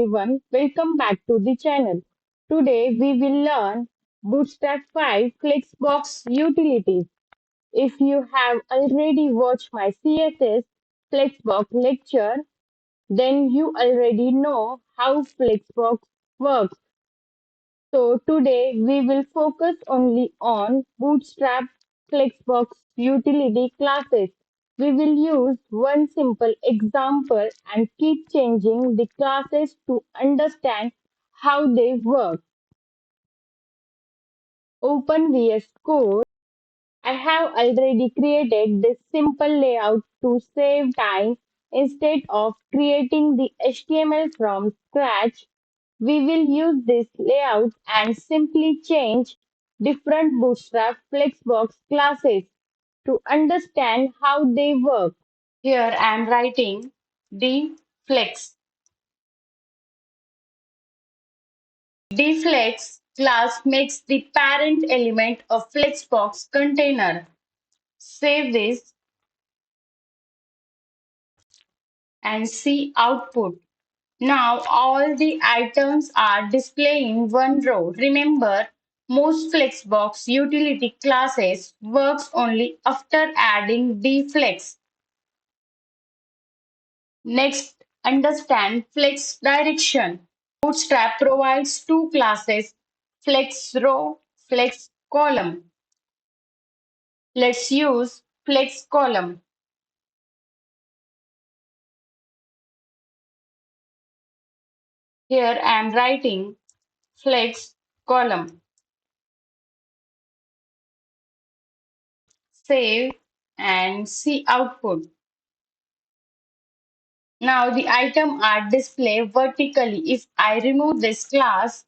everyone, welcome back to the channel. Today we will learn Bootstrap 5 Flexbox Utilities. If you have already watched my CSS Flexbox lecture, then you already know how Flexbox works. So today we will focus only on Bootstrap Flexbox utility classes. We will use one simple example and keep changing the classes to understand how they work. Open VS Code. I have already created this simple layout to save time. Instead of creating the HTML from scratch, we will use this layout and simply change different Bootstrap Flexbox classes to understand how they work. Here I am writing the flex. Dflex class makes the parent element a Flexbox container. Save this and see output. Now all the items are displaying one row. Remember, most Flexbox utility classes works only after adding dflex. Next, understand flex direction. Bootstrap provides two classes, flex row, flex column. Let's use flex column. Here I am writing flex column. Save and see output. Now the item are displayed vertically. If I remove this class,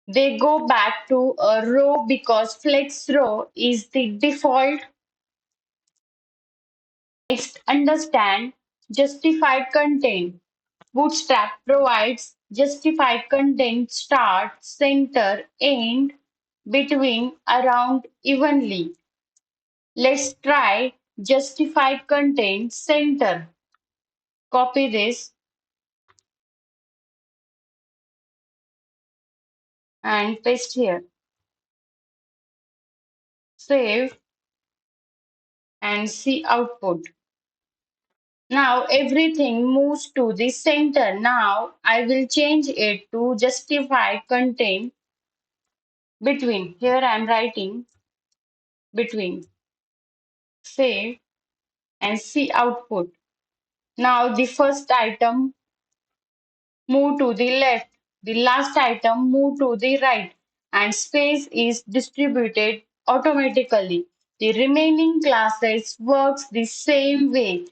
they go back to a row because flex row is the default. Next, understand justified content. Bootstrap provides justified content start, center, end, between, around, evenly. Let's try justified content center. Copy this and paste here. Save and see output. Now everything moves to the center. Now I will change it to justify content between. Here I am writing between. Save and see output. Now the first item move to the left. The last item move to the right and space is distributed automatically. The remaining classes works the same way.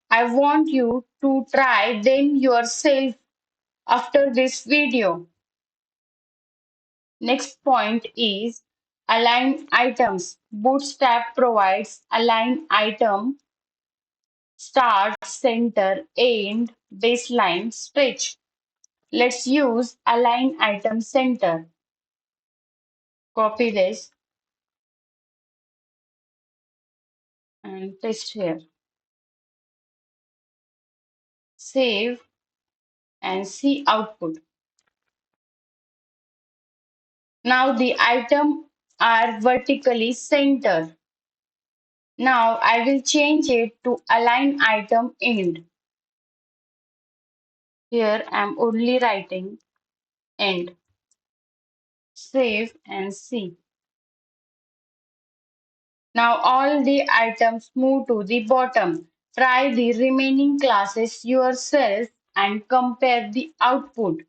I want you to try them yourself after this video. Next point is align items. Bootstrap provides align item, start, center, end, baseline, stretch. Let's use align item center. Copy this and paste here. Save and see output. Now the item are vertically centered. Now I will change it to align item end. Here I am only writing end. Save and see. Now all the items move to the bottom. Try the remaining classes yourself and compare the output.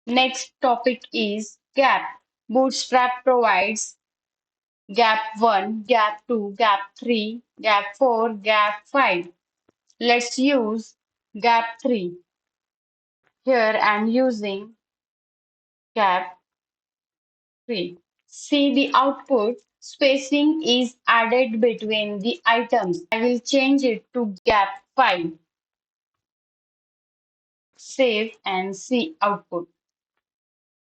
Next topic is gap. Bootstrap provides gap 1, gap 2, gap 3, gap 4, gap 5. Let's use gap 3. Here I am using gap 3. See the output. Spacing is added between the items. I will change it to gap 5. Save and see output.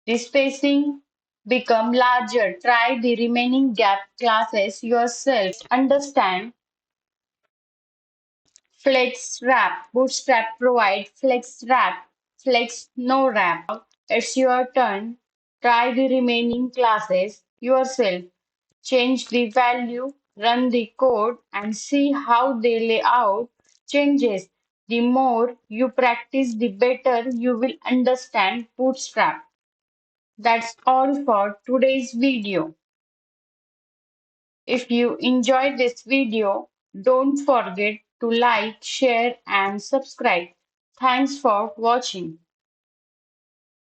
The spacing become larger. Try the remaining gap classes yourself. Understand Flex wrap. Bootstrap provide flex wrap, flex no wrap. It's your turn. Try the remaining classes yourself. Change the value, run the code, and see how the layout changes. The more you practice, the better you will understand Bootstrap. That's all for today's video. If you enjoyed this video, don't forget to like, share, and subscribe. Thanks for watching.